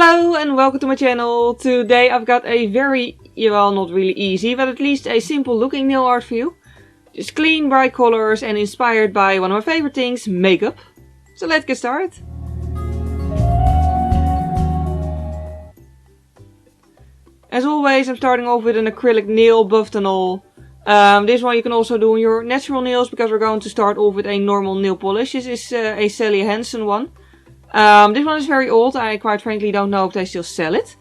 Hello and welcome to my channel. Today I've got a very, well, not really easy, but at least a simple looking nail art for you. Just clean, bright colors and inspired by one of my favorite things, makeup. So let's get started. As always, I'm starting off with an acrylic nail buffed and all. This one you can also do on your natural nails because we're going to start off with a normal nail polish. This is a Hansen one. This one is very old. I quite frankly don't know if they still sell it.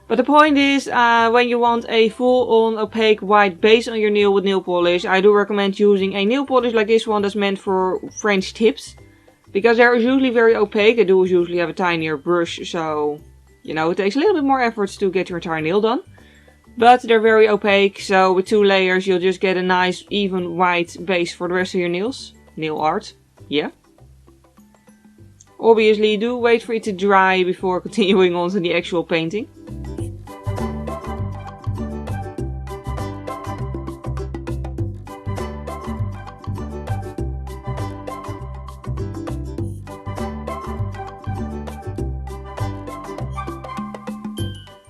But the point is, when you want a full-on opaque white base on your nail with nail polish, I do recommend using a nail polish like this one that's meant for French tips. Because they're usually very opaque. They do usually have a tinier brush, so you know, it takes a little bit more effort to get your entire nail done. But they're very opaque, so with 2 layers you'll just get a nice even white base for the rest of your nails. Nail art, yeah. Obviously do wait for it to dry before continuing on to the actual painting.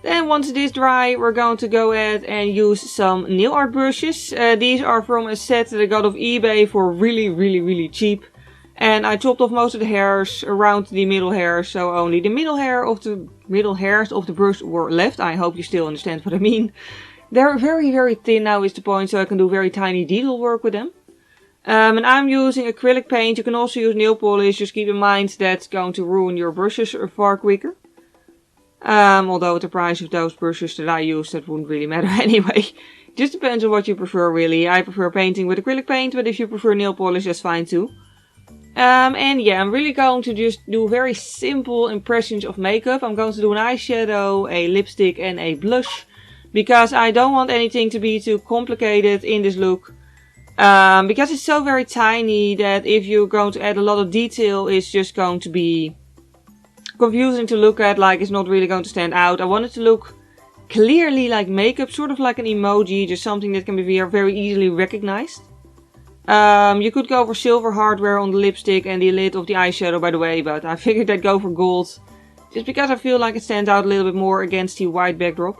Then once it is dry, we're going to go ahead and use some nail art brushes. These are from a set that I got off eBay for really cheap. And I chopped off most of the hairs around the middle hair, so only the middle hairs of the brush were left. I hope you still understand what I mean. They're very thin now is the point, so I can do very tiny detail work with them. And I'm using acrylic paint. You can also use nail polish, just keep in mind that's going to ruin your brushes far quicker. Although at the price of those brushes that I use, that wouldn't really matter anyway. Just depends on what you prefer really. I prefer painting with acrylic paint, but if you prefer nail polish, that's fine too. And yeah, I'm really going to just do very simple impressions of makeup. I'm going to do an eyeshadow, a lipstick and a blush. Because I don't want anything to be too complicated in this look. Because it's so very tiny that if you're going to add a lot of detail, it's just going to be confusing to look at, like it's not really going to stand out. I want it to look clearly like makeup, sort of like an emoji, just something that can be very easily recognized. You could go for silver hardware on the lipstick and the lid of the eyeshadow, by the way, but I figured I'd go for gold, just because I feel like it stands out a little bit more against the white backdrop.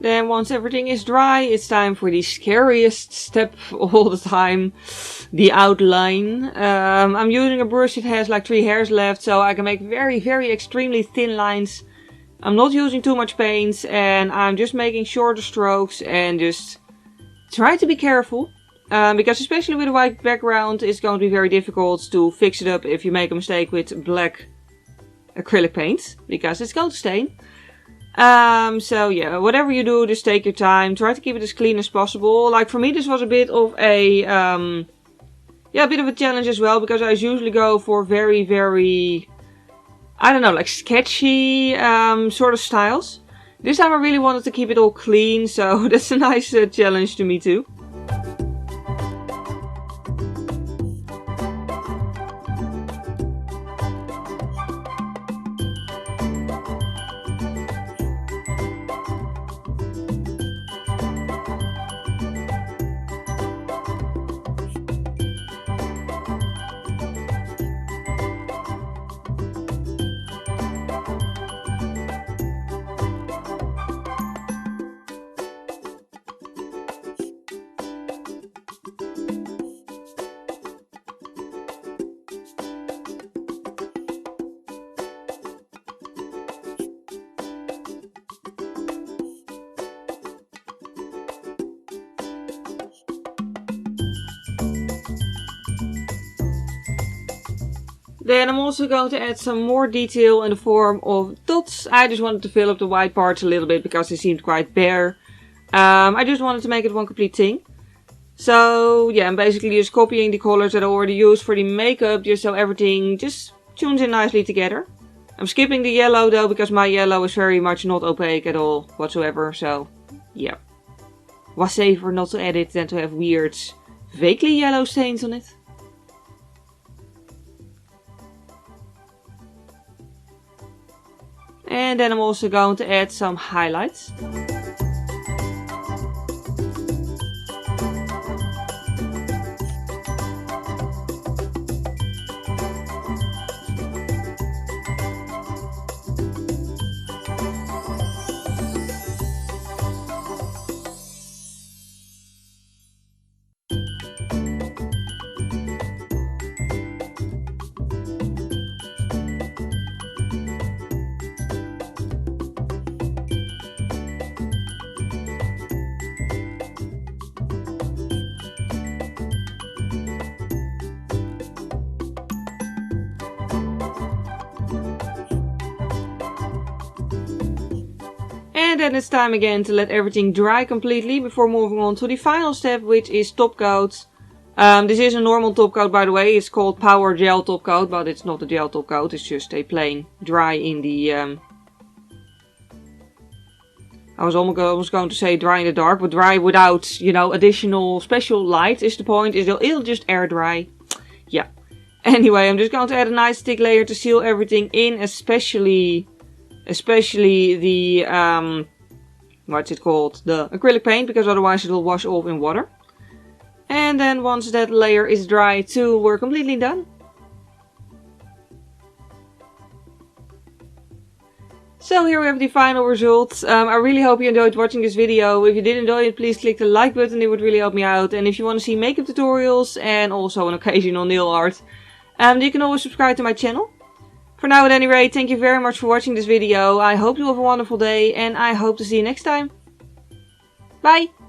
Then once everything is dry, it's time for the scariest step all the time, the outline. I'm using a brush that has like 3 hairs left, so I can make very extremely thin lines. I'm not using too much paint and I'm just making shorter strokes and just try to be careful. Because especially with a white background, it's going to be very difficult to fix it up if you make a mistake with black acrylic paint, because it's going to stain. So yeah, whatever you do, just take your time. Try to keep it as clean as possible. Like for me, this was a bit of a, yeah, a bit of a challenge as well, because I usually go for very, I don't know, like sketchy, sort of styles. This time I really wanted to keep it all clean, so that's a nice challenge to me too. Then I'm also going to add some more detail in the form of dots. I just wanted to fill up the white parts a little bit because they seemed quite bare. I just wanted to make it one complete thing. So yeah, I'm basically just copying the colors that I already used for the makeup, just so everything just tunes in nicely together. I'm skipping the yellow though, because my yellow is very much not opaque at all whatsoever. So yeah, was safer not to add it than to have weird, vaguely yellow stains on it. And then I'm also going to add some highlights. And then it's time again to let everything dry completely before moving on to the final step, which is top coat. This is a normal top coat, by the way. It's called Power Gel top coat, but it's not a gel top coat. It's just a plain dry in the... I was almost going to say dry in the dark, but dry without, you know, additional special light is the point. It'll just air dry. Yeah. Anyway, I'm just going to add a nice thick layer to seal everything in, especially the, what's it called? The acrylic paint, because otherwise it will wash off in water. And then once that layer is dry too, we're completely done. So here we have the final result. I really hope you enjoyed watching this video. If you did enjoy it, please click the like button, it would really help me out. And if you want to see makeup tutorials and also an occasional nail art, you can always subscribe to my channel. For now at any rate, thank you very much for watching this video. I hope you have a wonderful day and I hope to see you next time. Bye!